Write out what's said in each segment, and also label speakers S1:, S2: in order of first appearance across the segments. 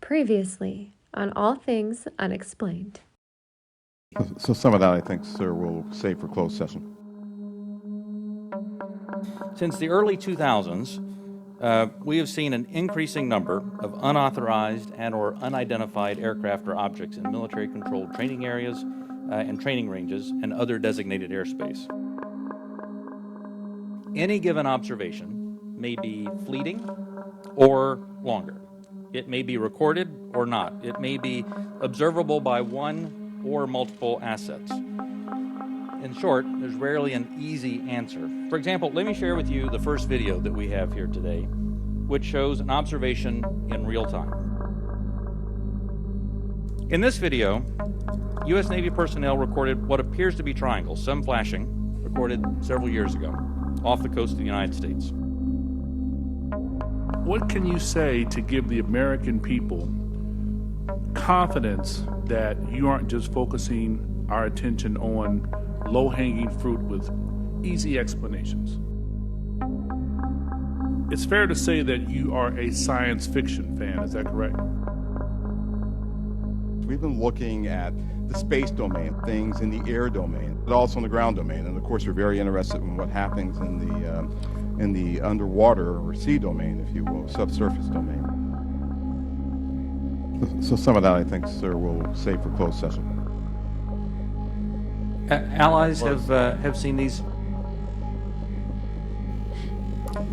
S1: Previously on All Things Unexplained.
S2: So some of that, I think, sir, we'll save for closed session.
S3: Since the early 2000s, we have seen an increasing number of unauthorized and or unidentified aircraft or objects in military-controlled training areas and training ranges and other designated airspace. Any given observation may be fleeting or longer. It may be recorded or not. It may be observable by one or multiple assets. In short, there's rarely an easy answer. For example, let me share with you the first video that we have here today, which shows an observation in real time. In this video, U.S. Navy personnel recorded what appears to be triangles, some flashing, recorded several years ago, off the coast of the United States.
S4: What can you say to give the American people confidence that you aren't just focusing our attention on low-hanging fruit with easy explanations? It's fair to say that you are a science fiction fan, is that correct?
S2: We've been looking at the space domain, things in the air domain, but also in the ground domain. And of course, we're very interested in what happens in the underwater or sea domain, if you will, subsurface domain. So some of that, I think, sir, we'll save for closed session.
S3: Allies have seen these.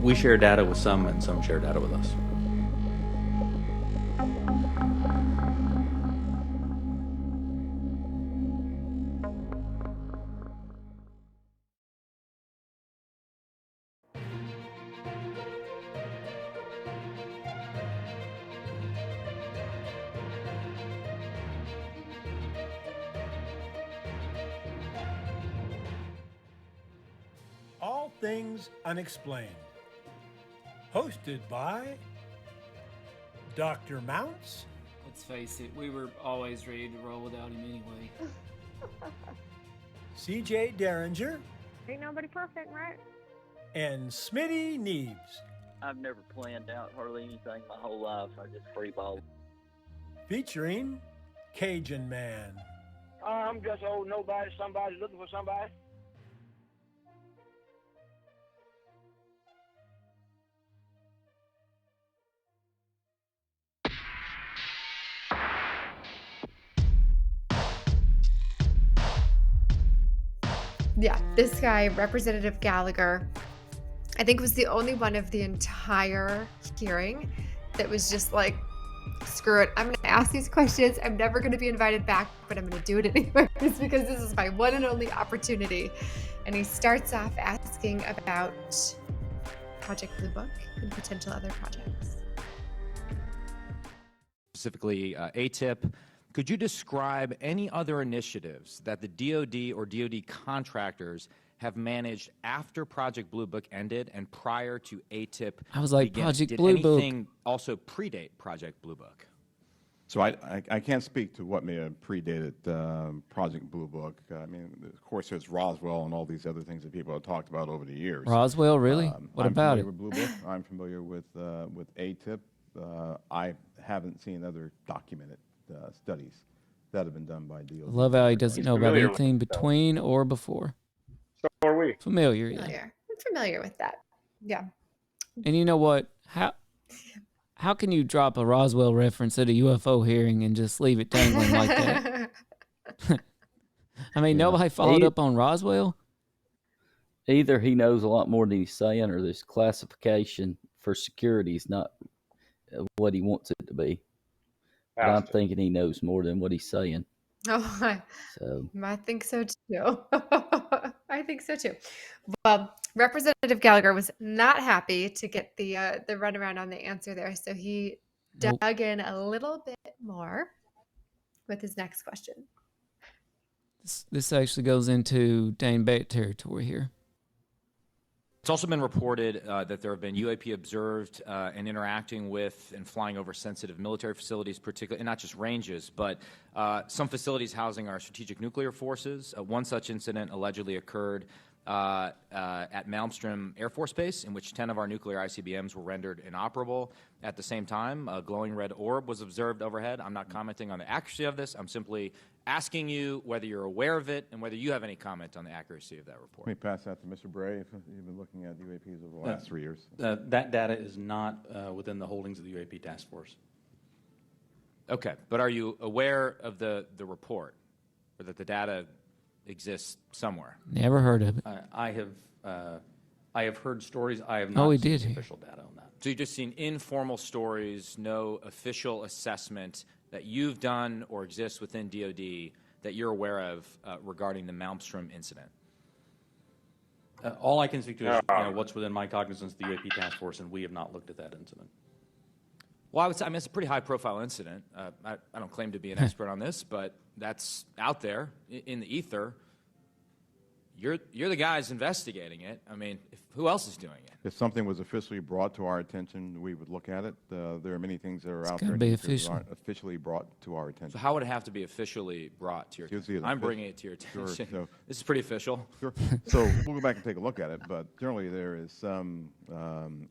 S3: We share data with some, and some share data with us.
S5: All Things Unexplained. Hosted by Dr. Mounts.
S6: Let's face it, we were always ready to roll without him anyway.
S5: CJ Derringer.
S7: Ain't nobody perfect, right?
S5: And Smitty Neebs.
S8: I've never planned out hardly anything my whole life. I just freeball.
S5: Featuring Cajun Man.
S9: I'm just old nobody, somebody looking for somebody.
S1: Yeah, this guy, Representative Gallagher, I think was the only one of the entire hearing that was just like, screw it, I'm going to ask these questions. I'm never going to be invited back, but I'm going to do it anyways because this is my one and only opportunity. And he starts off asking about Project Blue Book and potential other projects.
S10: Specifically ATIP. Could you describe any other initiatives that the DoD or DoD contractors have managed after Project Blue Book ended and prior to ATIP?
S6: I was like,
S10: began?
S6: Project Blue Book.
S10: Did anything also predate Project Blue Book?
S2: So I can't speak to what may have predated Project Blue Book. I mean, of course, there's Roswell and all these other things that people have talked about over the years.
S6: Roswell, really? What about it?
S2: I'm familiar with Blue Book. I'm familiar with ATIP. I haven't seen other documented studies that have been done by DoD.
S6: I love how he doesn't know about anything between or before.
S9: So are we.
S6: Familiar, yeah.
S1: I'm familiar with that. Yeah.
S6: And you know what? How can you drop a Roswell reference at a UFO hearing and just leave it dangling like that? I mean, nobody followed up on Roswell?
S8: Either he knows a lot more than he's saying, or this classification for security is not what he wants it to be. But I'm thinking he knows more than what he's saying.
S1: Oh,
S8: So
S1: I think so too. I think so too. Well, Representative Gallagher was not happy to get the runaround on the answer there, so he dug in a little bit more with his next question.
S6: This actually goes into Dane Beck territory here.
S10: It's also been reported that there have been UAP observed and interacting with and flying over sensitive military facilities, particularly, and not just ranges, but some facilities housing our strategic nuclear forces. One such incident allegedly occurred at Malmstrom Air Force Base, in which 10 of our nuclear ICBMs were rendered inoperable. At the same time, a glowing red orb was observed overhead. I'm not commenting on the accuracy of this. I'm simply asking you whether you're aware of it and whether you have any comment on the accuracy of that report.
S2: Let me pass that to Mr. Bray. If you've been looking at UAPs over the last 3 years.
S3: That data is not within the holdings of the UAP task force.
S10: Okay, but are you aware of the report, or that the data exists somewhere?
S6: Never heard of it.
S3: I have heard stories. I have not
S6: we
S3: seen
S6: did.
S3: official data on that.
S10: So you've just seen informal stories, no official assessment that you've done or exists within DoD that you're aware of regarding the Malmstrom incident?
S3: All I can speak to is what's within my cognizance of the UAP task force, and we have not looked at that incident.
S10: Well, I would say, it's a pretty high-profile incident. I don't claim to be an expert on this, but that's out there in the ether. You're the guys investigating it. I mean, who else is doing it?
S2: If something was officially brought to our attention, we would look at it. There are many things that are out
S6: gotta
S2: there
S6: be
S2: that
S6: official.
S2: aren't officially brought to our attention.
S10: So how would it have to be officially brought to your
S2: You'll see
S10: attention?
S2: it
S10: I'm
S2: official.
S10: bringing it to your attention.
S2: Sure, so-
S10: This is pretty official.
S2: Sure. So we'll go back and take a look at it, but generally there is some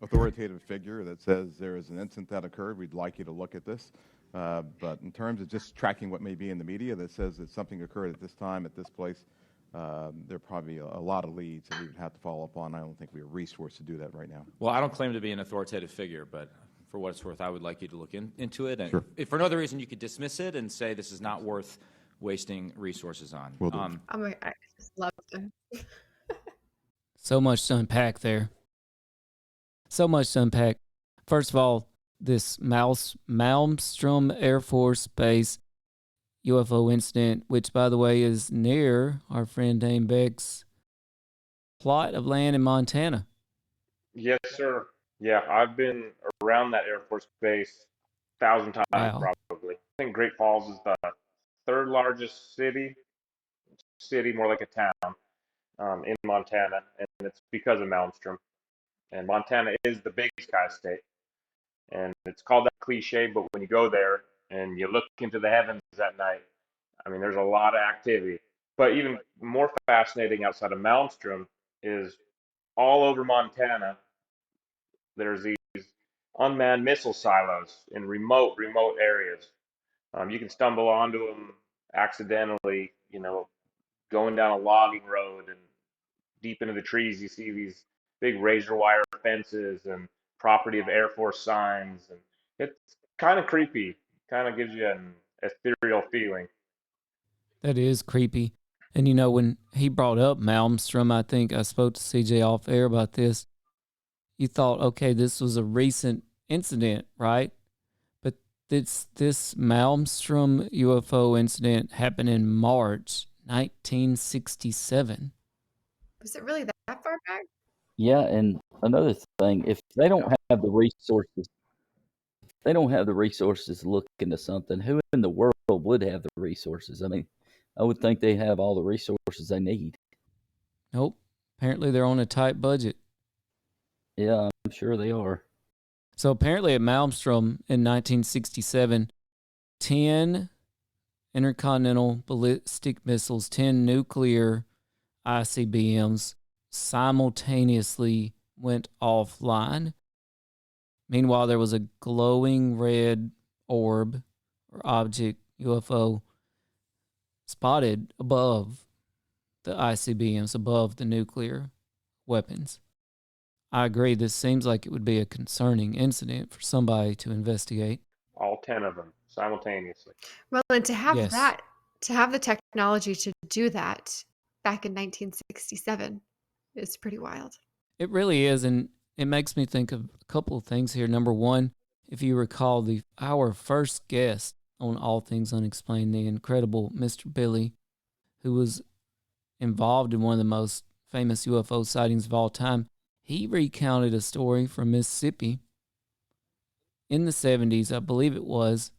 S2: authoritative figure that says there is an incident that occurred. We'd like you to look at this. But in terms of just tracking what may be in the media that says that something occurred at this time, at this place, there are probably a lot of leads that we would have to follow up on. I don't think we are resourced to do that right now.
S10: Well, I don't claim to be an authoritative figure, but for what it's worth, I would like you to look into it. And
S2: Sure.
S10: if for no other reason, you could dismiss it and say this is not worth wasting resources on.
S2: Will do.
S1: I just love them.
S6: So much to unpack there. So much to unpack. First of all, this Malmstrom Air Force Base UFO incident, which, by the way, is near our friend Dane Beck's plot of land in Montana.
S11: Yes, sir. Yeah, I've been around that Air Force Base 1,000 times,
S6: Wow.
S11: probably. I think Great Falls is the third largest city, more like a town, in Montana, and it's because of Malmstrom. And Montana is the Big Sky State. And it's called that cliche, but when you go there and you look into the heavens at night, I mean, there's a lot of activity. But even more fascinating outside of Malmstrom is all over Montana, there's these unmanned missile silos in remote areas. You can stumble onto them accidentally, going down a logging road, and deep into the trees, you see these big razor wire fences and property of Air Force signs. And it's kind of creepy, kind of gives you an ethereal feeling.
S6: That is creepy. And, when he brought up Malmstrom, I think I spoke to CJ off air about this. You thought, okay, this was a recent incident, right? But this Malmstrom UFO incident happened in March 1967.
S1: Was it really that far back?
S8: Yeah, and another thing, if they don't have the resources, to look into something, who in the world would have the resources? I mean, I would think they have all the resources they need.
S6: Nope. Apparently they're on a tight budget.
S8: Yeah, I'm sure they are.
S6: So apparently at Malmstrom in 1967, 10 intercontinental ballistic missiles, 10 nuclear ICBMs simultaneously went offline. Meanwhile, there was a glowing red orb or object, UFO, spotted above the ICBMs, above the nuclear weapons. I agree, this seems like it would be a concerning incident for somebody to investigate.
S11: All 10 of them simultaneously.
S1: Well, and to have
S6: Yes.
S1: to have the technology to do that back in 1967 is pretty wild.
S6: It really is, and it makes me think of a couple of things here. Number one, if you recall, our first guest on All Things Unexplained, the incredible Mr. Billy, who was involved in one of the most famous UFO sightings of all time, he recounted a story from Mississippi in the 70s, I believe it was,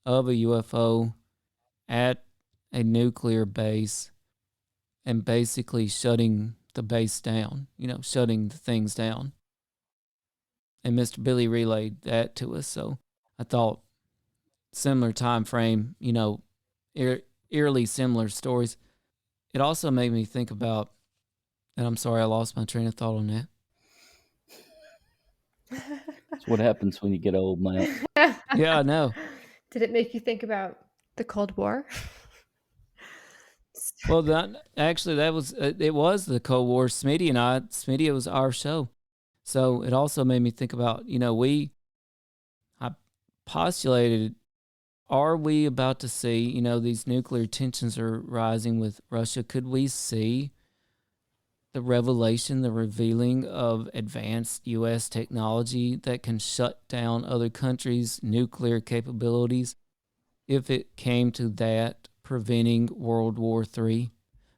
S6: of a UFO at a nuclear base and basically shutting the base down, shutting the things down. And Mr. Billy relayed that to us. So I thought similar time frame, eerily similar stories. It also made me think about And I'm sorry I lost my train of thought on that.
S8: That's what happens when you get old, Mount.
S6: Yeah, I know.
S1: Did it make you think about the Cold War?
S6: Well, that was it was the Cold War. Smitty, it was our show. So it also made me think about, I postulated, are we about to see, these nuclear tensions are rising with Russia. Could we see the revealing of advanced U.S. technology that can shut down other countries' nuclear capabilities if it came to that, preventing World War III,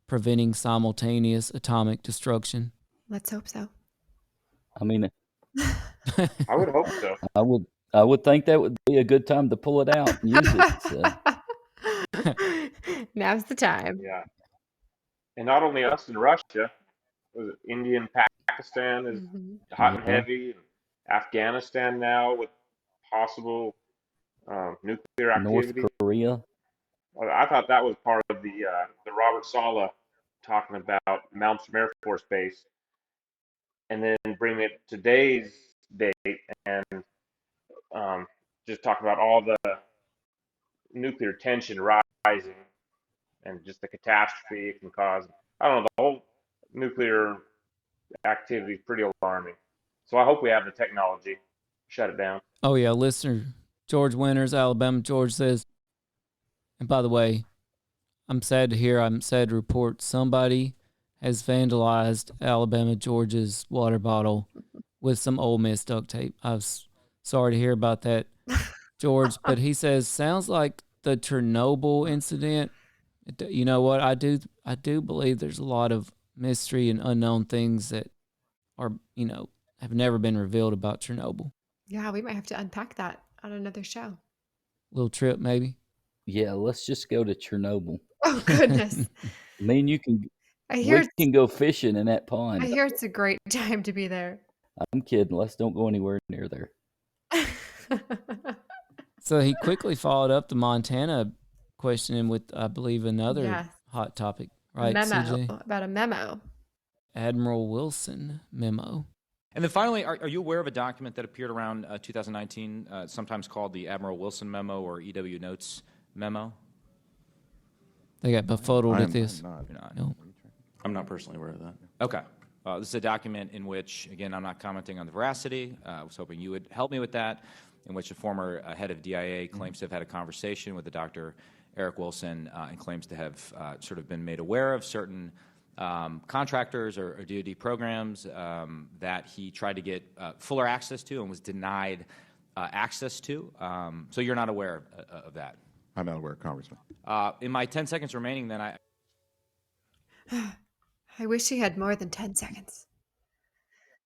S6: preventing simultaneous atomic destruction?
S1: Let's hope so.
S8: I mean,
S11: I would hope so.
S8: I would think that would be a good time to pull it out and use it. So.
S1: Now's the time.
S11: Yeah. And not only us and Russia, was it India and Pakistan is hot and heavy. Afghanistan now with possible nuclear activity.
S8: North Korea.
S11: I thought that was part of the Robert Saleh talking about Malmstrom Air Force Base, and then bring it to today's date and just talk about all the nuclear tension rising and just the catastrophe it can cause. I don't know, the whole nuclear activity is pretty alarming. So I hope we have the technology to shut it down.
S6: Oh, yeah, listener George Winters, Alabama. George says, and by the way, I'm sad to report somebody has vandalized Alabama George's water bottle with some Ole Miss duct tape. I was sorry to hear about that, George, but he says, sounds like the Chernobyl incident. You know what? I do believe there's a lot of mystery and unknown things that are, have never been revealed about Chernobyl.
S1: Yeah, we might have to unpack that on another show.
S6: Little trip, maybe.
S8: Yeah, let's just go to Chernobyl.
S1: Oh, goodness.
S8: I mean, we can go fishing in that pond.
S1: I hear it's a great time to be there.
S8: I'm kidding. Let's don't go anywhere near there.
S6: So he quickly followed up the Montana questioning with, I believe, another hot topic, right, CJ?
S1: About a memo.
S6: Admiral Wilson memo.
S10: And then finally, are you aware of a document that appeared around 2019, sometimes called the Admiral Wilson memo or EW Notes memo?
S6: They got befuddled at this.
S3: No. I'm not personally aware of that.
S10: Okay. This is a document in which, again, I'm not commenting on the veracity. I was hoping you would help me with that, in which a former head of DIA claims to have had a conversation with the Dr. Eric Wilson and claims to have sort of been made aware of certain contractors or DoD programs that he tried to get fuller access to and was denied access to. So you're not aware of that?
S2: I'm not aware, Congressman.
S10: In my 10 seconds remaining, then
S1: I wish he had more than 10 seconds.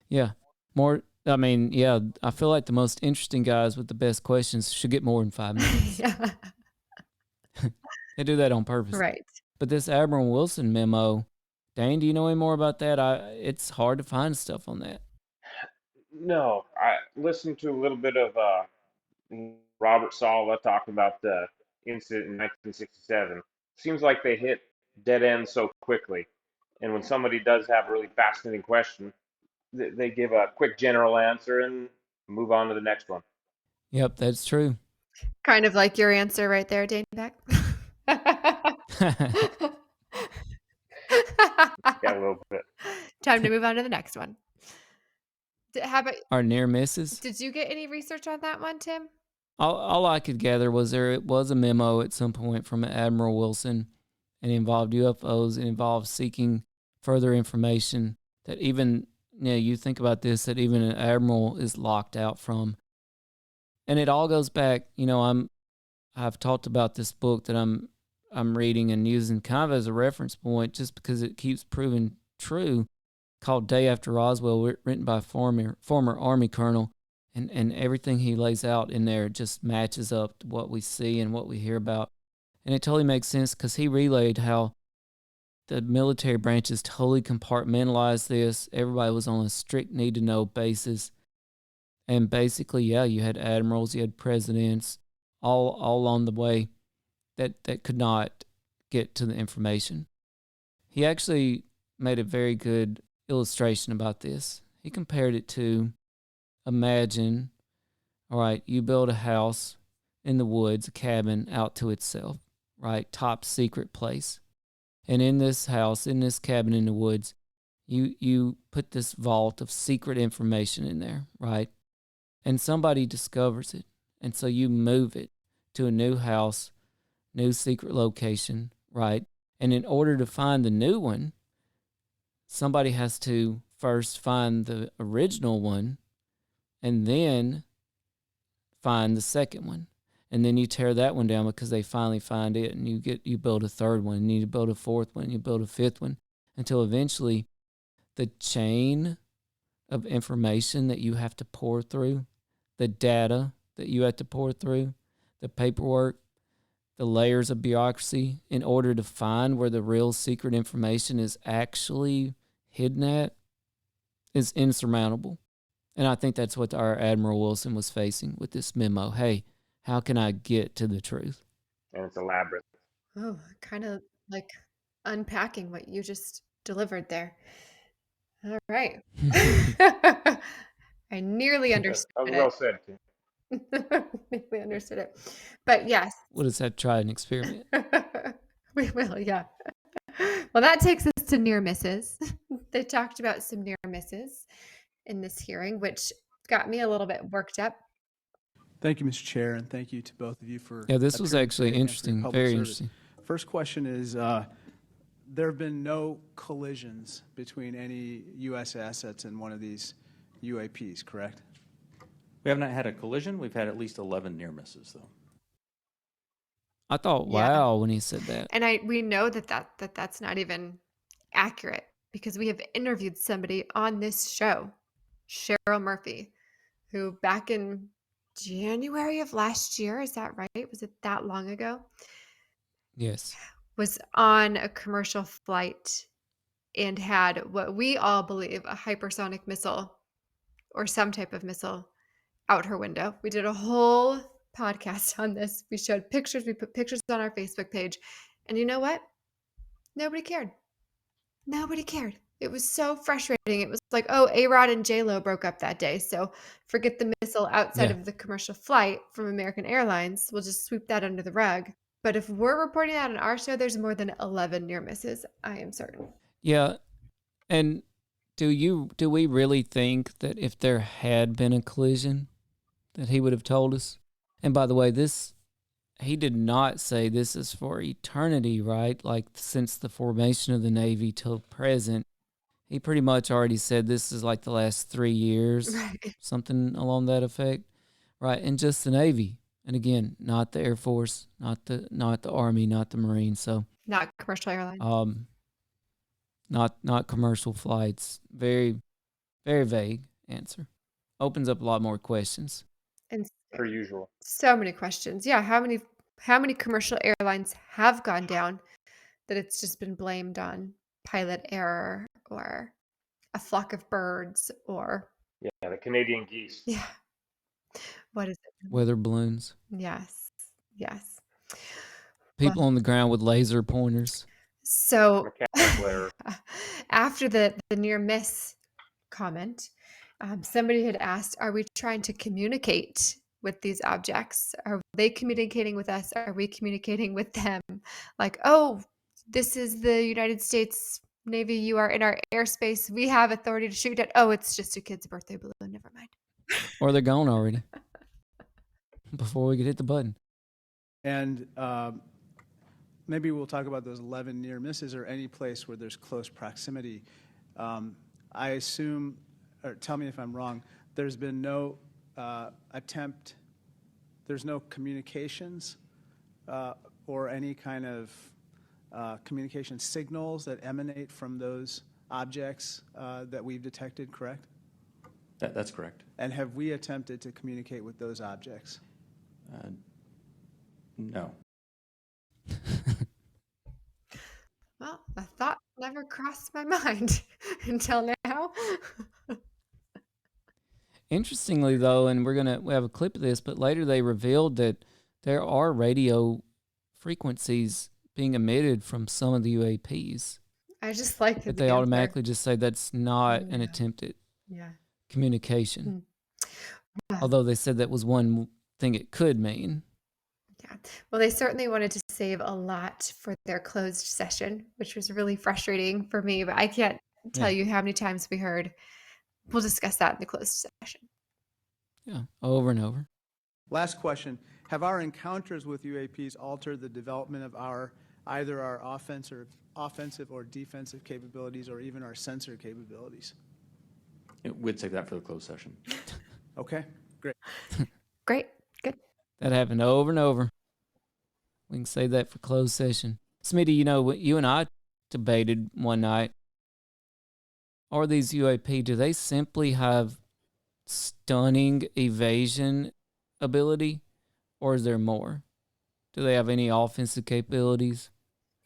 S6: Yeah. More. I mean, yeah, I feel like the most interesting guys with the best questions should get more than 5 minutes.
S1: Yeah.
S6: They do that on purpose.
S1: Right.
S6: But this Admiral Wilson memo, Dane, do you know any more about that? It's hard to find stuff on that.
S11: No, I listened to a little bit of Robert Saleh talking about the incident in 1967. Seems like they hit dead ends so quickly. And when somebody does have a really fascinating question, they give a quick general answer and move on to the next one.
S6: Yep, that's true.
S1: Kind of like your answer right there, Dane Beck.
S11: Yeah, a little bit.
S1: Time to move on to the next one. How about
S6: Our near misses?
S1: Did you get any research on that one, Tim?
S6: All I could gather was it was a memo at some point from Admiral Wilson, and it involved UFOs. It involved seeking further information that even, you think about this, that even an admiral is locked out from. And it all goes back, I've talked about this book that I'm reading and using kind of as a reference point just because it keeps proving true, called Day After Roswell, written by a former Army colonel. And everything he lays out in there just matches up to what we see and what we hear about. And it totally makes sense because he relayed how the military branches totally compartmentalized this. Everybody was on a strict need-to-know basis. And basically, you had admirals, you had presidents, all along the way that could not get to the information. He actually made a very good illustration about this. He compared it to, imagine, all right, you build a house in the woods, a cabin out to itself, right? Top secret place. And in this house, in this cabin in the woods, you put this vault of secret information in there, right? And somebody discovers it. And so you move it to a new house, new secret location, right? And in order to find the new one, somebody has to first find the original one and then find the second one. And then you tear that one down because they finally find it, and you build a third one, and you build a fourth one, you build a fifth one, until eventually the chain of information that you have to pour through, the data that you have to pour through, the paperwork, the layers of bureaucracy in order to find where the real secret information is actually hidden at is insurmountable. And I think that's what our Admiral Wilson was facing with this memo. Hey, how can I get to the truth?
S11: And it's a labyrinth.
S1: Oh, kind of like unpacking what you just delivered there. All right. I nearly understood
S11: That was
S1: it.
S11: well said, Tim.
S1: Nearly understood it. But yes.
S6: We'll just have to try an experiment.
S1: We will, yeah. Well, that takes us to near misses. They talked about some near misses in this hearing, which got me a little bit worked up.
S12: Thank you, Mr. Chair, and thank you to both of you for
S6: this was
S12: appearing
S6: actually
S12: today and for your
S6: interesting,
S12: public
S6: very
S12: service.
S6: interesting.
S12: First question is, there have been no collisions between any U.S. assets and one of these UAPs, correct?
S3: We have not had a collision. We've had at least 11 near misses, though.
S6: I thought, wow, when he said that.
S1: And we know that's not even accurate because we have interviewed somebody on this show, Cheryl Murphy, who back in January of last year, is that right? Was it that long ago?
S6: Yes.
S1: Was on a commercial flight and had what we all believe a hypersonic missile or some type of missile out her window. We did a whole podcast on this. We showed pictures. We put pictures on our Facebook page. And you know what? Nobody cared. Nobody cared. It was so frustrating. It was like, oh, A-Rod and J-Lo broke up that day. So forget the missile outside of the commercial flight from American Airlines. We'll just sweep that under the rug. But if we're reporting that on our show, there's more than 11 near misses. I am certain.
S6: Yeah. And do we really think that if there had been a collision that he would have told us? And by the way, he did not say this is for eternity, right? Like since the formation of the Navy till present. He pretty much already said this is like the last 3 years, right. Something along that effect, right? And just the Navy. And again, not the Air Force, not the Army, not the Marines. So
S1: not commercial airlines.
S6: Not commercial flights. Very, very vague answer. Opens up a lot more questions.
S1: And
S11: per usual.
S1: So many questions. Yeah, how many commercial airlines have gone down that it's just been blamed on pilot error or a flock of birds or
S11: the Canadian geese.
S1: Yeah. What is it?
S6: Weather balloons.
S1: Yes.
S6: People on the ground with laser pointers.
S1: So after the near miss comment, somebody had asked, are we trying to communicate with these objects? Are they communicating with us? Are we communicating with them? Like, oh, this is the United States Navy. You are in our airspace. We have authority to shoot at. Oh, it's just a kid's birthday balloon. Never mind.
S6: Or they're gone already before we could hit the button.
S12: And maybe we'll talk about those 11 near misses or any place where there's close proximity. I assume, or tell me if I'm wrong, there's been no attempt, there's no communications or any kind of communication signals that emanate from those objects that we've detected, correct?
S3: That's correct.
S12: And have we attempted to communicate with those objects?
S3: No.
S1: Well, a thought never crossed my mind until now.
S6: Interestingly, though, and we have a clip of this, but later they revealed that there are radio frequencies being emitted from some of the UAPs.
S1: I just like
S6: That
S1: the
S6: they
S1: answer.
S6: automatically just say that's not an
S1: Yeah.
S6: attempt at
S1: Yeah.
S6: communication.
S1: Yeah.
S6: Although they said that was one thing it could mean.
S1: Yeah. Well, they certainly wanted to save a lot for their closed session, which was really frustrating for me, but I can't tell
S6: Yeah.
S1: you how many times we heard, we'll discuss that in the closed session.
S6: Yeah, over and over.
S12: Last question. Have our encounters with UAPs altered the development of either our offensive or defensive capabilities or even our sensor capabilities?
S3: We'd take that for the closed session.
S12: Okay, great.
S1: Great. Good.
S6: That happened over and over. We can save that for closed session. Smitty, you know, you and I debated one night, are these UAP, do they simply have stunning evasion ability, or is there more? Do they have any offensive capabilities,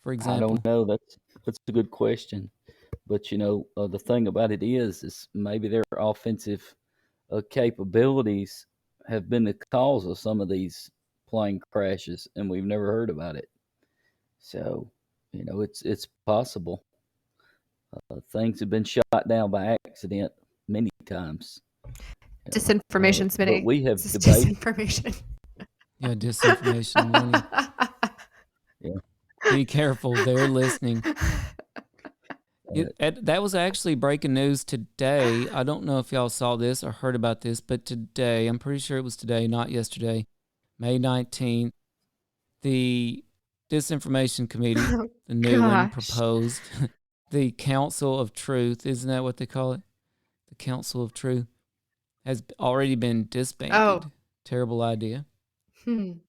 S6: for example?
S8: I don't know. That's a good question. But, you know, the thing about it is maybe their offensive capabilities have been the cause of some of these plane crashes, and we've never heard about it. So, you know, it's possible. Things have been shot down by accident many times.
S1: Disinformation, Smitty.
S8: But we have
S1: This is
S8: debated.
S1: disinformation.
S6: Yeah, disinformation warning.
S8: Yeah.
S6: Be careful, they're listening. That was actually breaking news today. I don't know if y'all saw this or heard about this, but today, I'm pretty sure it was today, not yesterday, May 19th, the Disinformation Committee, the new one, proposed the Council of Truth. Isn't that what they call it? The Council of Truth has already been disbanded.
S1: Oh.
S6: Terrible idea.
S11: The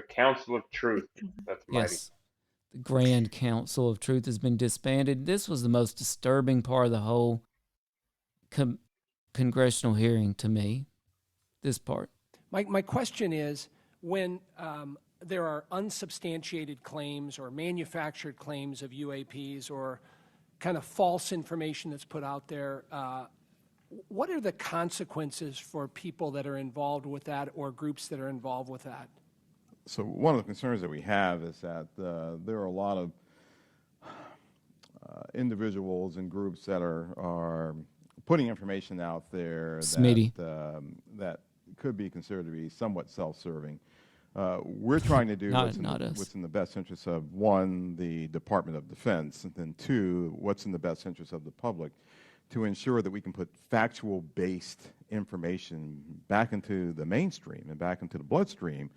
S11: Council of Truth. That's mighty.
S6: Yes. The Grand Council of Truth has been disbanded. This was the most disturbing part of the whole congressional hearing to me, this part.
S13: My question is, when there are unsubstantiated claims or manufactured claims of UAPs or kind of false information that's put out there, what are the consequences for people that are involved with that or groups that are involved with that?
S2: So one of the concerns that we have is that there are a lot of individuals and groups that are putting information out there that could be considered to be somewhat self-serving. We're trying to do what's in the best interest of, one, the Department of Defense, and then two, what's in the best interest of the public, to ensure that we can put factual-based information back into the mainstream and back into the bloodstream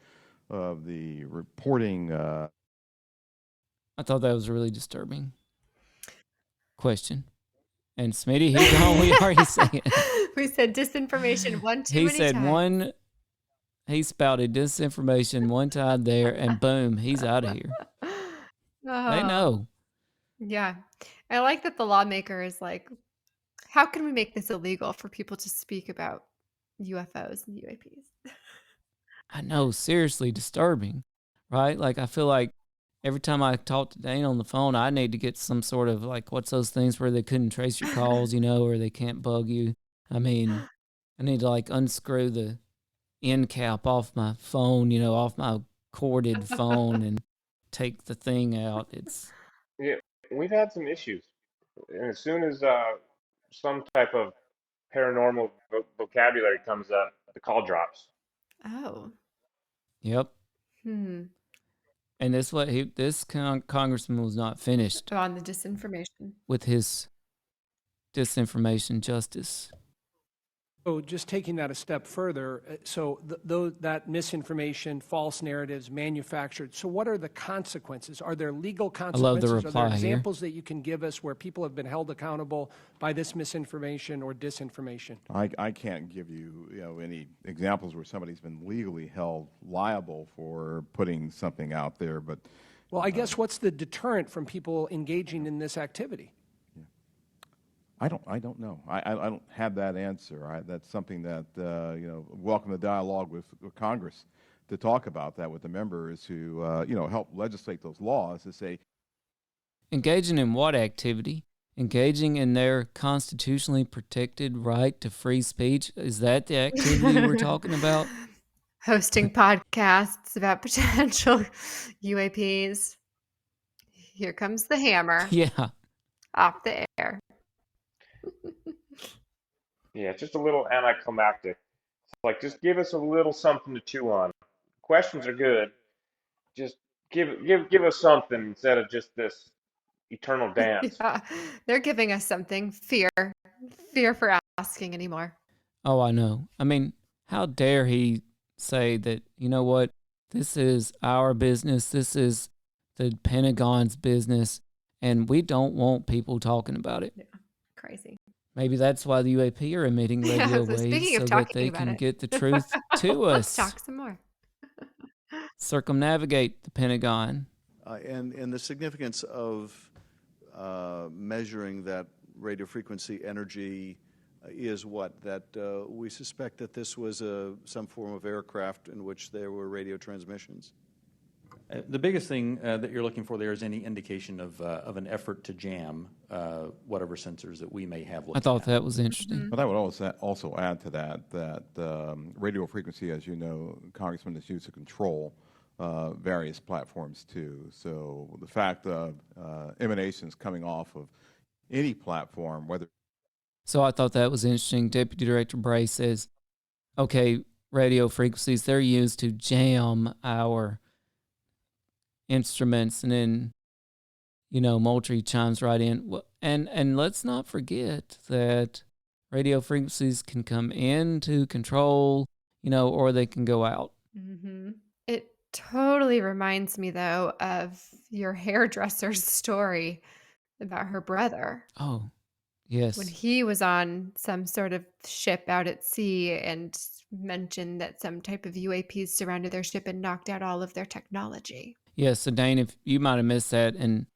S2: of the reporting.
S6: I thought that was a really disturbing question. And Smitty, he's gone. We already said it.
S1: We said disinformation one too many times.
S6: He spouted disinformation one time there, and boom, he's out of here. They know.
S1: Yeah. I like that the lawmaker is like, how can we make this illegal for people to speak about UFOs and UAPs?
S6: I know, seriously disturbing, right? Like, I feel like every time I talk to Dane on the phone, I need to get some sort of, like, what's those things where they couldn't trace your calls, you know, or they can't bug you. I mean, I need to, like, unscrew the end cap off my phone, you know, off my corded phone and take the thing out.
S11: Yeah, we've had some issues. And as soon as some type of paranormal vocabulary comes up, the call drops.
S1: Oh.
S6: Yep. And this congressman was not finished
S1: on the disinformation
S6: with his disinformation justice.
S13: So just taking that a step further, so that misinformation, false narratives, manufactured, so what are the consequences? Are there legal consequences?
S6: I love the reply
S13: Are there
S6: here.
S13: examples that you can give us where people have been held accountable by this misinformation or disinformation?
S2: I can't give you, any examples where somebody's been legally held liable for putting something out there, but...
S13: Well, I guess what's the deterrent from people engaging in this activity?
S2: I don't know. I don't have that answer. That's something that, welcome the dialogue with Congress to talk about that with the members who, help legislate those laws to say.
S6: Engaging in what activity? Engaging in their constitutionally protected right to free speech? Is that the activity we're talking about?
S1: Hosting podcasts about potential UAPs. Here comes the hammer.
S6: Yeah.
S1: off the air.
S11: Yeah, it's just a little anticlimactic. It's like, just give us a little something to chew on. Questions are good. Just give us something instead of just this eternal dance.
S1: Yeah, they're giving us something. Fear for asking anymore.
S6: Oh, I know. I mean, how dare he say that, you know what, this is our business, this is the Pentagon's business, and we don't want people talking about it.
S1: Yeah, crazy.
S6: Maybe that's why the UAP are emitting radio
S1: so
S6: waves
S1: speaking of
S6: so that
S1: talking
S6: they
S1: about
S6: can
S1: it,
S6: get the truth to
S1: let's
S6: us.
S1: talk some more.
S6: Circumnavigate the Pentagon.
S14: And the significance of measuring that radio frequency energy is what? That we suspect that this was some form of aircraft in which there were radio transmissions?
S3: The biggest thing that you're looking for there is any indication of an effort to jam whatever sensors that we may have.
S6: I thought that was interesting.
S2: But I would also add to that radio frequency, as you know, Congressman, is used to control various platforms too. So the fact of emanations coming off of any platform, whether...
S6: So I thought that was interesting. Deputy Director Bray says, okay, radio frequencies, they're used to jam our instruments, and then, you know, Moultrie chimes right in. And let's not forget that radio frequencies can come into control, you know, or they can go out.
S1: Mm-hmm. It totally reminds me, though, of your hairdresser's story about her brother.
S6: Oh, yes.
S1: When he was on some sort of ship out at sea and mentioned that some type of UAPs surrounded their ship and knocked out all of their technology.
S6: Yeah, so Dane, if you might have missed that, and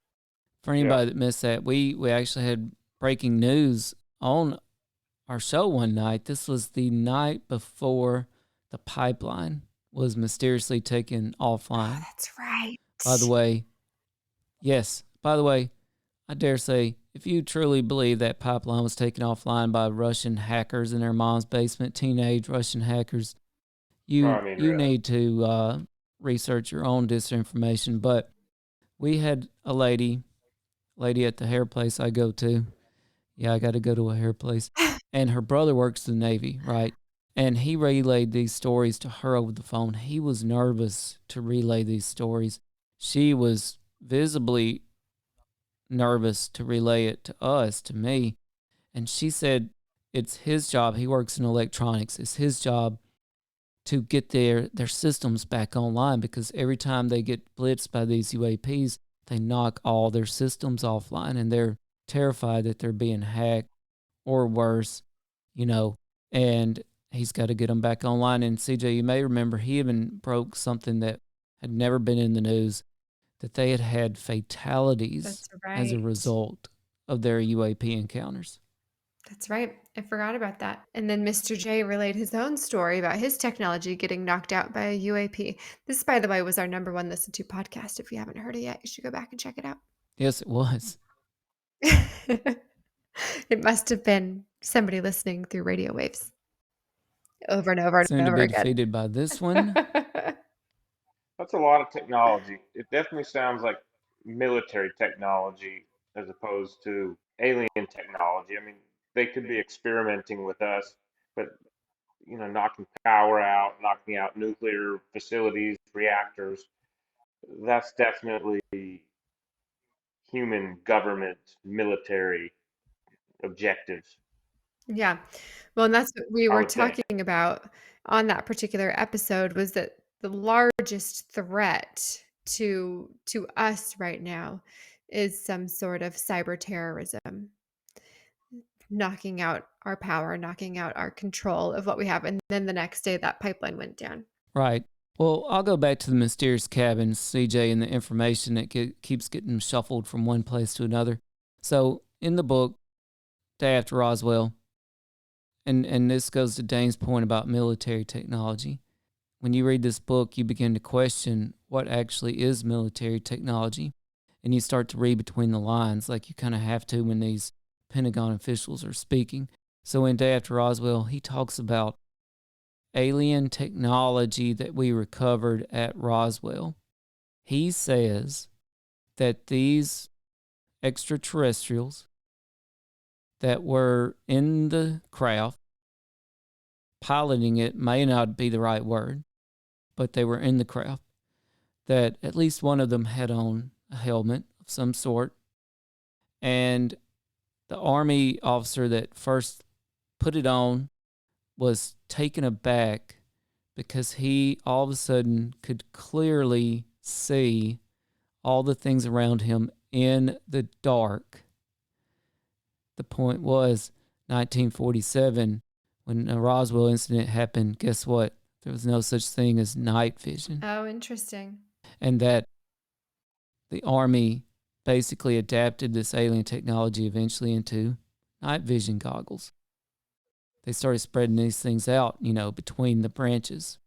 S6: for anybody that missed that, we actually had breaking news on our show one night. This was the night before the pipeline was mysteriously taken offline.
S1: Oh, that's right.
S6: By the way, yes, by the way, I dare say, if you truly believe that pipeline was taken offline by Russian hackers in their mom's basement, teenage Russian hackers, you
S11: really.
S6: need to research your own disinformation. But we had a lady at the hair place I go to. Yeah, I got to go to a hair place. And her brother works in the Navy, right? And he relayed these stories to her over the phone. He was nervous to relay these stories. She was visibly nervous to relay it to us, to me. And she said it's his job. He works in electronics. It's his job to get their systems back online, because every time they get blitzed by these UAPs, they knock all their systems offline, and they're terrified that they're being hacked or worse, you know, and he's got to get them back online. And CJ, you may remember he even broke something that had never been in the news, that they had fatalities as a result of their UAP encounters.
S1: That's right. I forgot about that. And then Mr. J relayed his own story about his technology getting knocked out by a UAP. This, by the way, was our #1 listened to podcast. If you haven't heard it yet, you should go back and check it out.
S6: Yes, it was.
S1: It must have been somebody listening through radio waves over and over and
S6: Soon
S1: over
S6: to be
S1: again.
S6: defeated by this one.
S11: That's a lot of technology. It definitely sounds like military technology as opposed to alien technology. I mean, they could be experimenting with us, but, you know, knocking power out, knocking out nuclear facilities, reactors, that's definitely human government military objectives.
S1: Yeah. Well, and that's what we
S11: I
S1: were
S11: would think.
S1: talking about on that particular episode, was that the largest threat to us right now is some sort of cyber terrorism, knocking out our power, knocking out our control of what we have. And then the next day that pipeline went down.
S6: Right. Well, I'll go back to the mysterious cabins, CJ, and the information that keeps getting shuffled from one place to another. So in the book, Day After Roswell, and this goes to Dane's point about military technology. When you read this book, you begin to question what actually is military technology, and you start to read between the lines, like you kind of have to when these Pentagon officials are speaking. So in Day After Roswell, he talks about alien technology that we recovered at Roswell. He says that these extraterrestrials that were in the craft. Piloting it may not be the right word, but they were in the craft. That at least one of them had on a helmet of some sort. And the Army officer that first put it on was taken aback because he all of a sudden could clearly see all the things around him in the dark. The point was 1947, when the Roswell incident happened, guess what? There was no such thing as night vision.
S1: Oh, interesting.
S6: And that the Army basically adapted this alien technology eventually into night vision goggles. They started spreading these things out, between the branches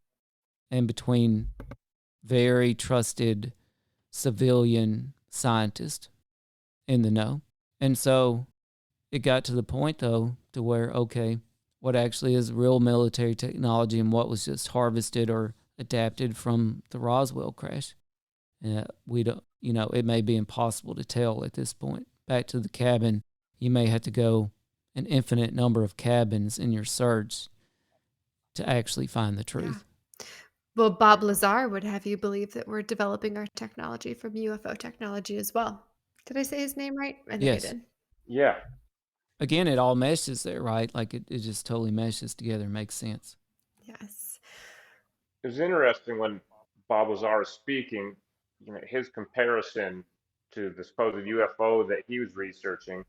S6: and between very trusted civilian scientists in the know. And so it got to the point, though, to where, okay, what actually is real military technology and what was just harvested or adapted from the Roswell crash? We don't, it may be impossible to tell at this point. Back to the cabin, you may have to go an infinite number of cabins in your search to actually find the truth.
S1: Yeah. Well, Bob Lazar would have you believe that we're developing our technology from UFO technology as well. Did I say his name right? I think
S6: Yes.
S1: I did.
S11: Yeah.
S6: Again, it all meshes there, right? Like it just totally meshes together, makes sense.
S1: Yes.
S11: It was interesting when Bob Lazar was speaking, his comparison to the supposed UFO that he was researching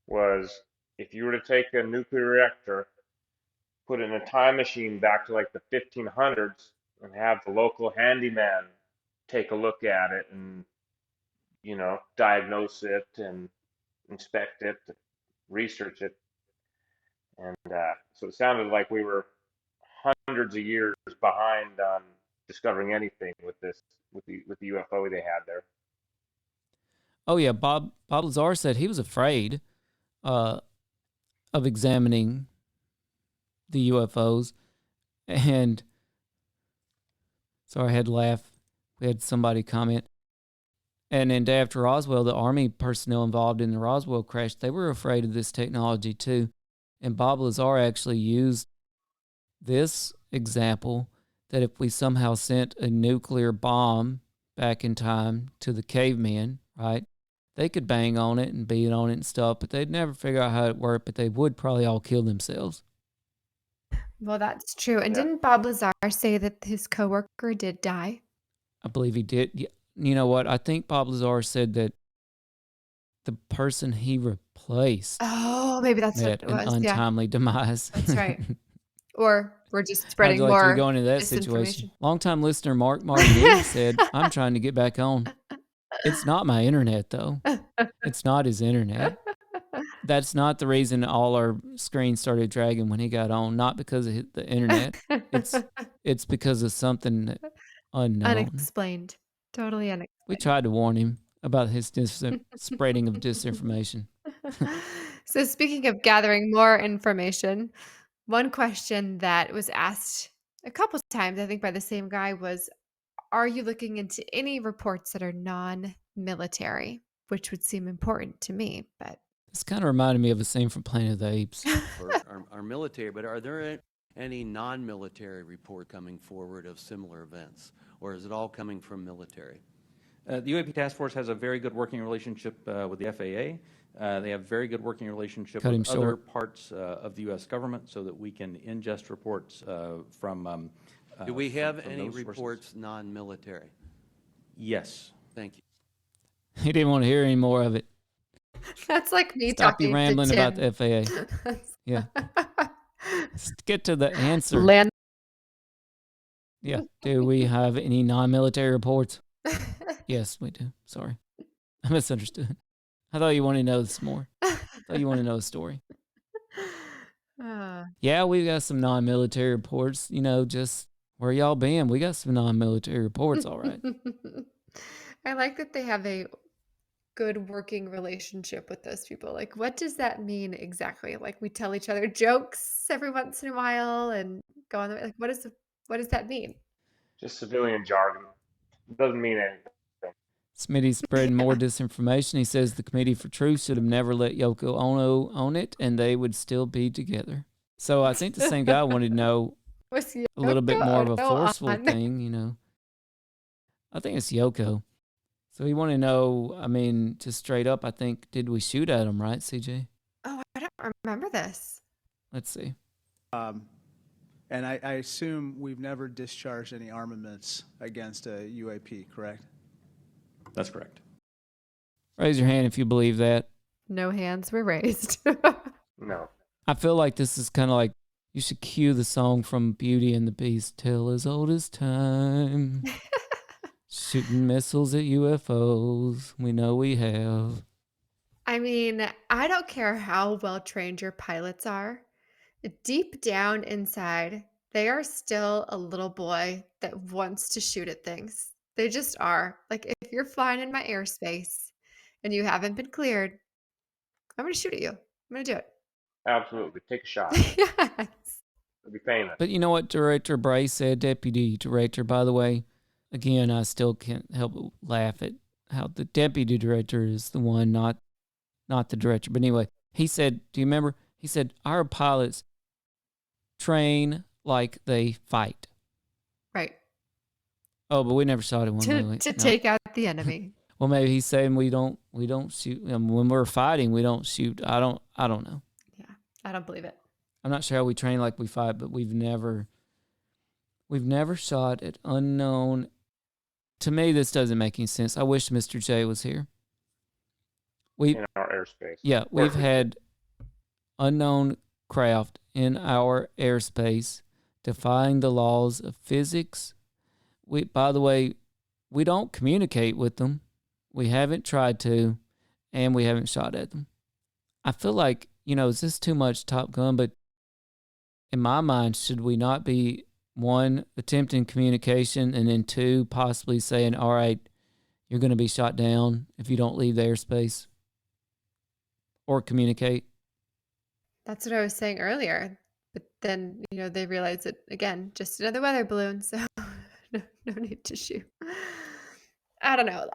S11: was if you were to take a nuclear reactor, put it in a time machine back to like the 1500s and have the local handyman take a look at it and, diagnose it and inspect it, research it. And so it sounded like we were hundreds of years behind on discovering anything with the UFO they had there.
S6: Oh yeah, Bob Lazar said he was afraid of examining the UFOs, and sorry, I had to laugh. We had somebody comment. And then day after Roswell, the Army personnel involved in the Roswell crash, they were afraid of this technology too. And Bob Lazar actually used this example that if we somehow sent a nuclear bomb back in time to the cavemen, right, they could bang on it and beat on it and stuff, but they'd never figure out how it worked, but they would probably all kill themselves.
S1: Well, that's true. And didn't Bob Lazar say that his coworker did die?
S6: I believe he did. You know what? I think Bob Lazar said that the person he replaced
S1: Oh, maybe that's what
S6: met
S1: it
S6: an
S1: was. Yeah,
S6: untimely demise.
S1: that's right. Or we're just
S6: How'd
S1: spreading
S6: you like to
S1: more
S6: go into that
S1: disinformation.
S6: situation? Longtime listener Mark Martin said, I'm trying to get back on. It's not my internet, though. It's not his internet. That's not the reason all our screens started dragging when he got on. Not because of the internet. It's because of something unknown.
S1: Unexplained. Totally unexplained.
S6: We tried to warn him about his spreading of disinformation.
S1: So speaking of gathering more information, one question that was asked a couple times, I think by the same guy, was, are you looking into any reports that are non-military? Which would seem important to me, but
S6: This kind of reminded me of a scene from Planet of the Apes.
S15: For our military, but are there any non-military report coming forward of similar events, or is it all coming from military?
S3: The UAP Task Force has a very good working relationship with the FAA. They have very good working relationship with other parts of the U.S. government so that we can ingest reports from
S15: Do we have
S3: from
S15: any
S3: those sources.
S15: reports non-military?
S3: Yes.
S15: Thank you.
S6: He didn't want to hear any more of it.
S1: that's like me
S6: Stop
S1: talking
S6: you rambling
S1: to
S6: about
S1: Tim.
S6: the FAA. Yeah. Let's get to the answer.
S1: Land.
S6: Yeah. Do we have any non-military reports? Yes, we do. Sorry. I misunderstood. I thought you wanted to know this more. I thought you wanted to know the story. Yeah, we got some non-military reports. Just where y'all been? We got some non-military reports, all right.
S1: I like that they have a good working relationship with those people. Like, what does that mean exactly? Like, we tell each other jokes every once in a while and go on. Like, what does that mean?
S11: Just civilian jargon. It doesn't mean anything.
S6: Smitty's spreading more disinformation. He says the Committee for Truth should have never let Yoko Ono own it, and they would still be together. So I think the same guy wanted to know
S1: Was
S6: a little bit
S1: Yoko
S6: more of a
S1: Ono
S6: forceful
S1: on there?
S6: thing, you know. I think it's Yoko. So he wanted to know, I mean, just straight up, I think, did we shoot at him, right, CJ?
S1: Oh, I don't remember this.
S6: Let's see.
S12: And I assume we've never discharged any armaments against a UAP, correct?
S3: That's correct.
S6: Raise your hand if you believe that.
S1: No hands were raised.
S11: No.
S6: I feel like this is kind of like you should cue the song from Beauty and the Beast, Tale as Old as Time. Shooting missiles at UFOs. We know we have.
S1: I mean, I don't care how well trained your pilots are. Deep down inside, they are still a little boy that wants to shoot at things. They just are. Like, if you're flying in my airspace and you haven't been cleared, I'm going to shoot at you. I'm going to do it.
S11: Absolutely. Take a shot.
S1: Yes.
S11: It'll be famous.
S6: But you know what Director Bray said, Deputy Director, by the way? Again, I still can't help but laugh at how the Deputy Director is the one, not the Director. But anyway, he said, do you remember? He said, our pilots train like they fight.
S1: Right.
S6: Oh, but we never shot at one.
S1: To take out the enemy.
S6: Well, maybe he's saying we don't shoot when we're fighting. We don't shoot. I don't know.
S1: Yeah, I don't believe it.
S6: I'm not sure how we train like we fight, but we've never shot at unknown. To me, this doesn't make any sense. I wish Mr. J was here.
S11: In our airspace.
S6: Yeah, we've had unknown craft in our airspace defying the laws of physics. By the way, we don't communicate with them. We haven't tried to, and we haven't shot at them. I feel like, is this too much Top Gun? But in my mind, should we not be, one, attempting communication, and then two, possibly saying, all right, you're going to be shot down if you don't leave the airspace or communicate?
S1: That's what I was saying earlier. But then, they realized that, again, just another weather balloon, so no need to shoot. I don't know.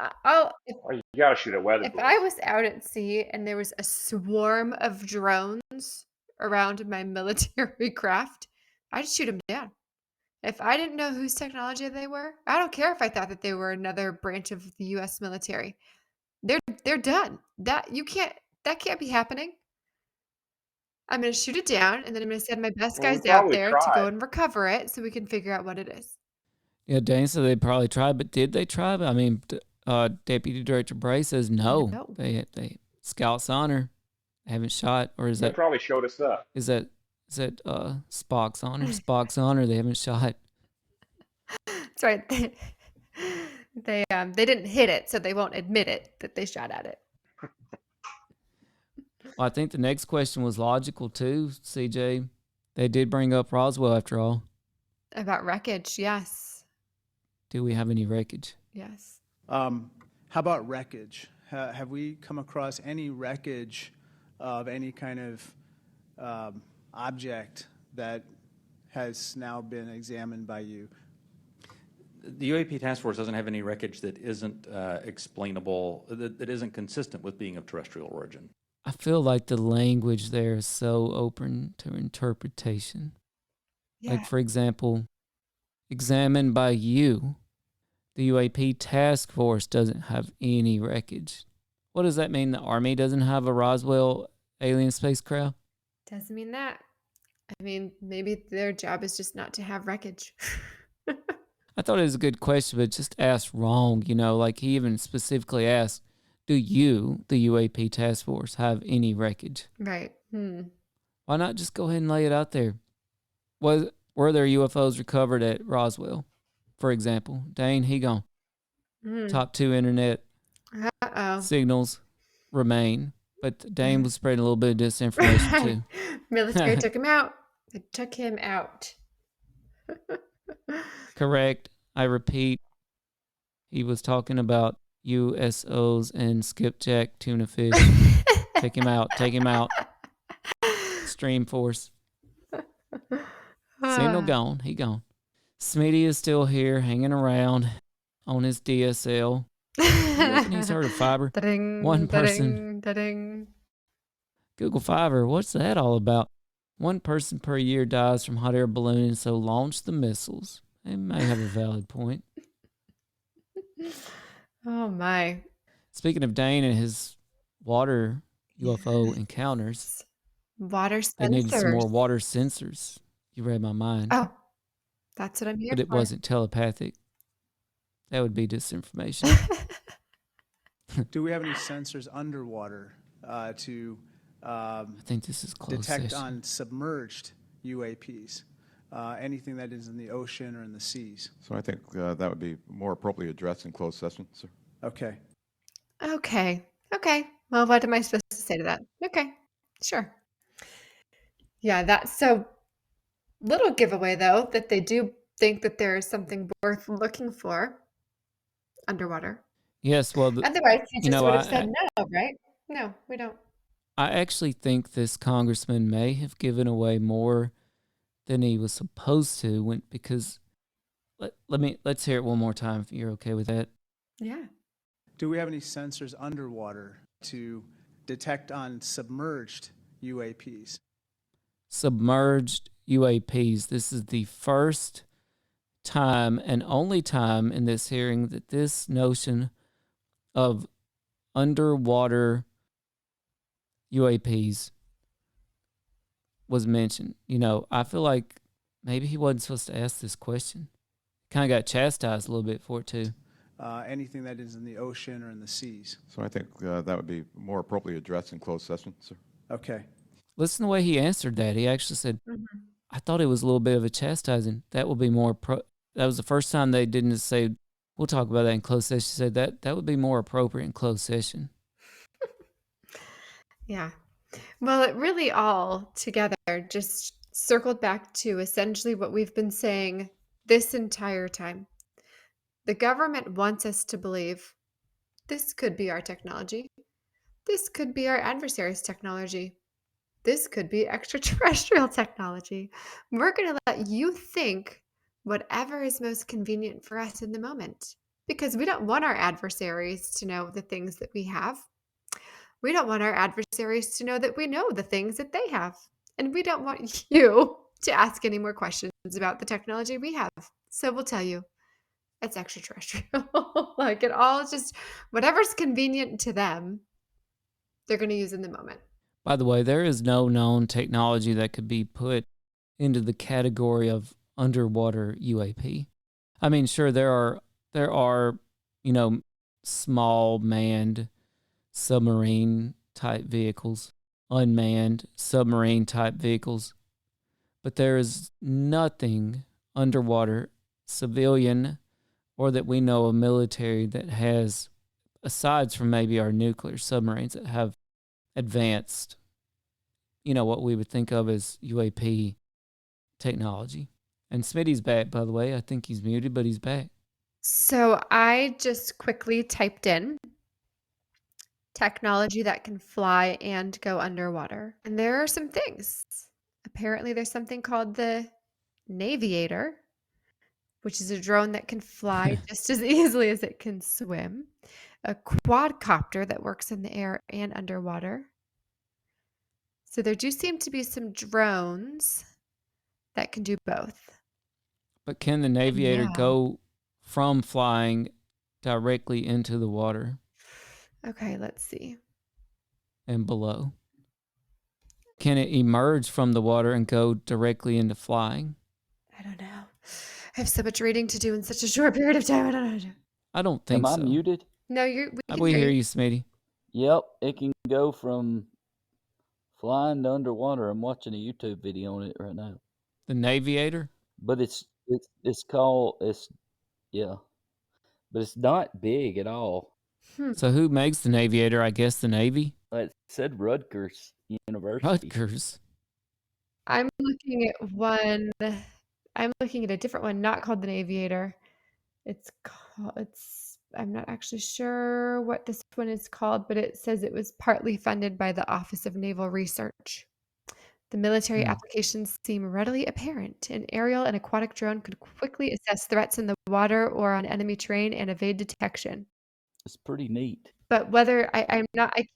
S11: You gotta shoot at weather
S1: If
S11: balloons.
S1: I was out at sea and there was a swarm of drones around my military craft, I'd shoot them down. If I didn't know whose technology they were, I don't care if I thought that they were another branch of the U.S. military. They're done. That can't be happening. I'm going to shoot it down, and then I'm going to send my best
S11: Well, we
S1: guys out
S11: probably
S1: there to
S11: tried.
S1: go and recover it so we can figure out what it is.
S6: Yeah, Dane said they probably tried, but did they try? I mean, Deputy Director Bray says no.
S1: No.
S6: They Scout's honor. They haven't shot, or is
S11: They
S6: that
S11: probably showed us up.
S6: is that Spock's honor? Spock's honor. They haven't shot.
S1: That's right. They didn't hit it, so they won't admit it that they shot at it.
S6: Well, I think the next question was logical too, CJ. They did bring up Roswell after all.
S1: About wreckage, yes.
S6: Do we have any wreckage?
S1: Yes.
S12: How about wreckage? Have we come across any wreckage of any kind of object that has now been examined by you?
S3: The UAP task force doesn't have any wreckage that isn't explainable, that isn't consistent with being of terrestrial origin.
S6: I feel like the language there is so open to interpretation.
S1: Yeah.
S6: Like, for example, examined by you, the UAP task force doesn't have any wreckage. What does that mean? The Army doesn't have a Roswell alien spacecraft?
S1: Doesn't mean that. I mean, maybe their job is just not to have wreckage.
S6: I thought it was a good question, but just asked wrong. Like he even specifically asked, do you, the UAP task force, have any wreckage?
S1: Right.
S6: Why not just go ahead and lay it out there? Were there UFOs recovered at Roswell, for example? Dane, he gone. Top 2 internet signals remain, but Dane was spreading a little bit of disinformation too.
S1: Military took him out. They took him out.
S6: Correct. I repeat, he was talking about USOs and skipjack tuna fish. Take him out. Take him out. Stream force. Signal gone. He gone. Smitty is still here, hanging around on his DSL. You reckon he's heard of fiber? One
S1: Da-ding,
S6: person.
S1: da-ding, da-ding.
S6: Google Fiber, what's that all about? One person per year dies from hot air ballooning, so launch the missiles. They may have a valid point.
S1: Oh my.
S6: Speaking of Dane and his water UFO encounters,
S1: Water
S6: they needed some more
S1: sensors.
S6: water sensors. You read my mind.
S1: Oh, that's what I'm here
S6: But it
S1: for.
S6: wasn't telepathic. That would be disinformation.
S12: Do we have any sensors underwater to
S6: I think this is closed
S12: detect
S6: session.
S12: on submerged UAPs? Anything that is in the ocean or in the seas?
S2: So I think that would be more appropriately addressed in closed session, sir.
S12: Okay.
S1: Okay. Okay. Well, what am I supposed to say to that? Okay. Sure. Yeah, that's so little giveaway though that they do think that there is something worth looking for underwater.
S6: Yes, well,
S1: Otherwise, he
S6: you
S1: just
S6: know,
S1: would have said no, right? No, we don't.
S6: I actually think this congressman may have given away more than he was supposed to because let's hear it one more time if you're okay with that.
S1: Yeah.
S12: Do we have any sensors underwater to detect on submerged UAPs?
S6: Submerged UAPs. This is the first time and only time in this hearing that this notion of underwater UAPs was mentioned. You know, I feel like maybe he wasn't supposed to ask this question. Kind of got chastised a little bit for it too.
S12: Anything that is in the ocean or in the seas?
S2: So I think that would be more appropriately addressed in closed session, sir.
S12: Okay.
S6: Listen to the way he answered that. He actually said, I thought it was a little bit of a chastising. That would be more that was the first time they didn't say, we'll talk about that in closed session. She said that would be more appropriate in closed session.
S1: Yeah. Well, it really all together just circled back to essentially what we've been saying this entire time. The government wants us to believe this could be our technology. This could be our adversary's technology. This could be extraterrestrial technology. We're going to let you think whatever is most convenient for us in the moment because we don't want our adversaries to know the things that we have. We don't want our adversaries to know that we know the things that they have. And we don't want you to ask any more questions about the technology we have. So we'll tell you it's extraterrestrial. Like it all just whatever's convenient to them, they're going to use in the moment.
S6: By the way, there is no known technology that could be put into the category of underwater UAP. I mean, sure, there are, small manned submarine type vehicles, unmanned submarine type vehicles, but there is nothing underwater civilian or that we know of military that has, aside from maybe our nuclear submarines that have advanced, what we would think of as UAP technology. And Smitty's back, by the way. I think he's muted, but he's back.
S1: So I just quickly typed in technology that can fly and go underwater. And there are some things. Apparently there's something called the Naviator, which is a drone that can fly just as easily as it can swim. A quadcopter that works in the air and underwater. So there do seem to be some drones that can do both.
S6: But can the Naviator go from flying directly into the water?
S1: Okay, let's see.
S6: And below? Can it emerge from the water and go directly into flying?
S1: I don't know. I have so much reading to do in such a short period of time. I don't know.
S6: I don't think so.
S8: Am I muted?
S1: No,
S6: we hear you, Smitty.
S8: Yep, it can go from flying to underwater. I'm watching a YouTube video on it right now.
S6: The Naviator?
S8: But it's called, but it's not big at all.
S6: So who makes the Naviator? I guess the Navy?
S8: It said Rutgers University.
S6: Rutgers.
S1: I'm looking at one. I'm looking at a different one, not called the Naviator. I'm not actually sure what this one is called, but it says it was partly funded by the Office of Naval Research. The military applications seem readily apparent. An aerial and aquatic drone could quickly assess threats in the water or on enemy terrain and evade detection.
S8: It's pretty neat.
S1: But whether I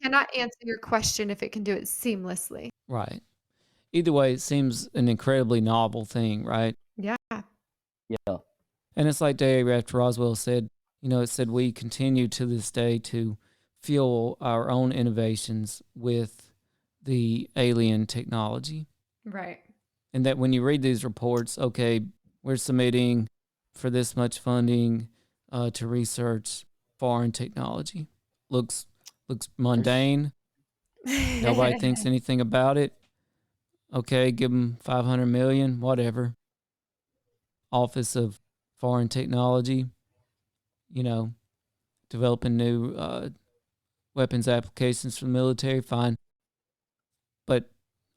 S1: cannot answer your question if it can do it seamlessly.
S6: Right. Either way, it seems an incredibly novel thing, right?
S1: Yeah.
S8: Yeah.
S6: And it's like day after Roswell said, it said we continue to this day to fuel our own innovations with the alien technology.
S1: Right.
S6: And that when you read these reports, okay, we're submitting for this much funding to research foreign technology. Looks mundane. Nobody thinks anything about it. Okay, give them $500 million, whatever. Office of Foreign Technology, developing new weapons applications for the military, fine. But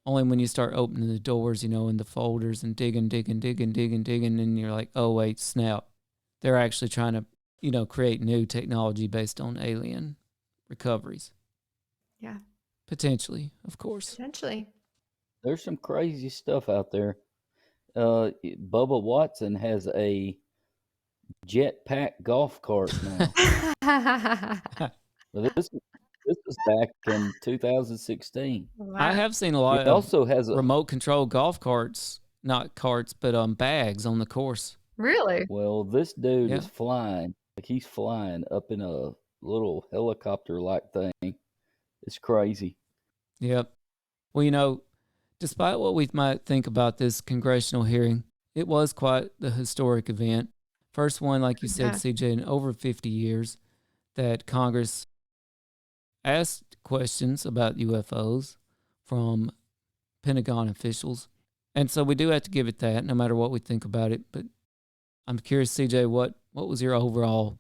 S6: only when you start opening the doors, in the folders and digging, and you're like, oh, wait, snap. They're actually trying to, create new technology based on alien recoveries.
S1: Yeah.
S6: Potentially, of course.
S1: Potentially.
S8: There's some crazy stuff out there. Bubba Watson has a jetpack golf cart now. This was back in 2016.
S6: I have seen a lot
S8: He
S6: of
S8: also has a
S6: remote control golf carts, not carts, but bags on the course.
S1: Really?
S8: Well, this dude
S6: Yeah.
S8: is flying. Like he's flying up in a little helicopter-like thing. It's crazy.
S6: Yep. Well, despite what we might think about this congressional hearing, it was quite the historic event. First one, like you said, CJ, in over 50 years that Congress asked questions about UFOs from Pentagon officials. And so we do have to give it that, no matter what we think about it. But I'm curious, CJ, what was your overall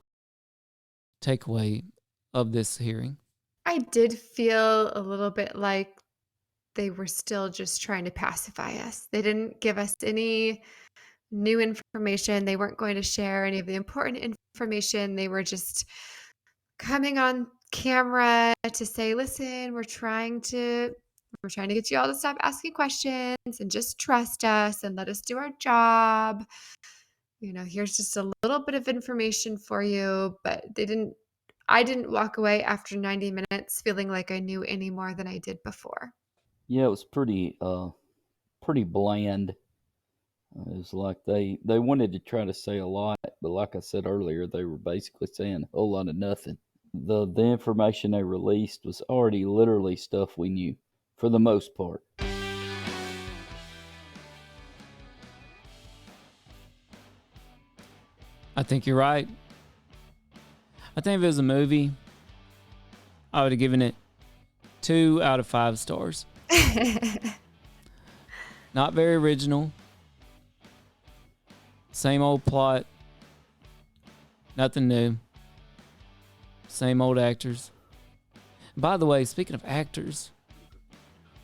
S6: takeaway of this hearing?
S1: I did feel a little bit like they were still just trying to pacify us. They didn't give us any new information. They weren't going to share any of the important information. They were just coming on camera to say, listen, we're trying to get you all to stop asking questions and just trust us and let us do our job. Here's just a little bit of information for you, but I didn't walk away after 90 minutes feeling like I knew any more than I did before.
S8: Yeah, it was pretty bland. It was like they wanted to try to say a lot, but like I said earlier, they were basically saying a whole lot of nothing. The information they released was already literally stuff we knew, for the most part.
S6: I think you're right. I think if it was a movie, I would have given it 2 out of 5 stars. Not very original. Same old plot. Nothing new. Same old actors. By the way, speaking of actors,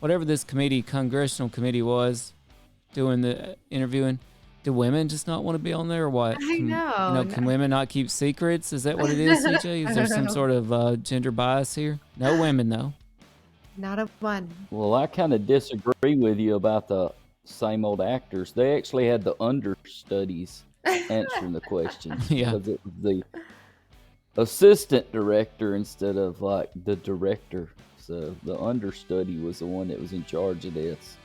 S6: whatever this congressional committee was doing the interviewing, do women just not want to be on there or what?
S1: I know.
S6: Can women not keep secrets? Is that what it is, CJ? Is there some sort of gender bias here? No women, though.
S1: Not a one.
S8: Well, I kind of disagree with you about the same old actors. They actually had the understudies answering the questions.
S6: Yeah.
S8: Because it was the assistant director instead of like the director. So the understudy was the one that was in charge of this.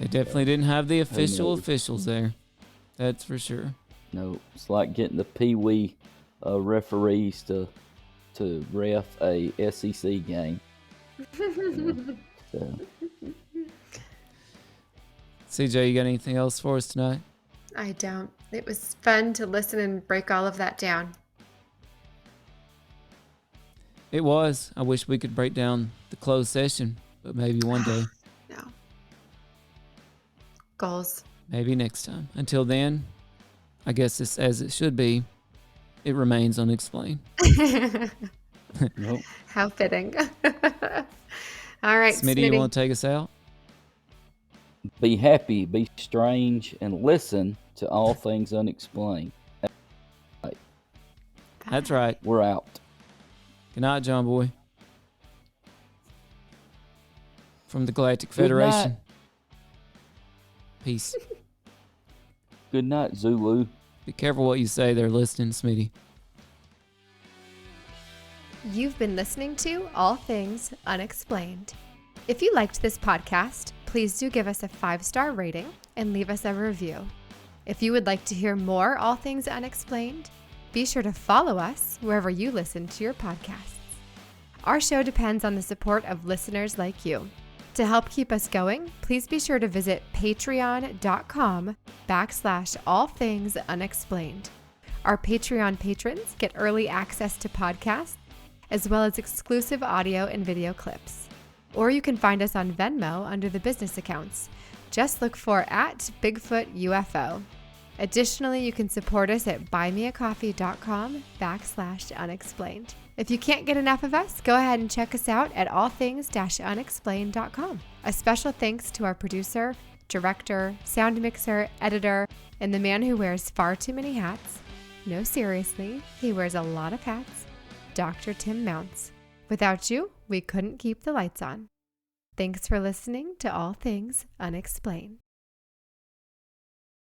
S6: They definitely didn't have the officials there. That's for sure.
S8: No, it's like getting the Pee-wee referees to ref a SEC game. So.
S6: CJ, you got anything else for us tonight?
S1: I don't. It was fun to listen and break all of that down.
S6: It was. I wish we could break down the closed session, but maybe one day.
S1: No. Goals.
S6: Maybe next time. Until then, I guess it's as it should be. It remains unexplained.
S8: Nope.
S1: How fitting. All right,
S6: Smitty, you want to take us out?
S8: Be happy, be strange, and listen to all things unexplained.
S6: That's right.
S8: We're out.
S6: Good night, John Boy. From the Galactic
S8: Good
S6: Federation.
S8: night.
S6: Peace.
S8: Good night, Zulu.
S6: Be careful what you say. They're listening, Smitty.
S1: You've been listening to All Things Unexplained. If you liked this podcast, please do give us a 5-star rating and leave us a review. If you would like to hear more All Things Unexplained, be sure to follow us wherever you listen to your podcasts. Our show depends on the support of listeners like you. To help keep us going, please be sure to visit patreon.com/allthingsunexplained. Our Patreon patrons get early access to podcasts, as well as exclusive audio and video clips. Or you can find us on Venmo under the business accounts. Just look for @Bigfoot UFO. Additionally, you can support us at buymeacoffee.com/unexplained. If you can't get enough of us, go ahead and check us out at allthings-unexplained.com. A special thanks to our producer, director, sound mixer, editor, and the man who wears far too many hats. No, seriously, he wears a lot of hats. Dr. Tim Mounts. Without you, we couldn't keep the lights on. Thanks for listening to All Things Unexplained.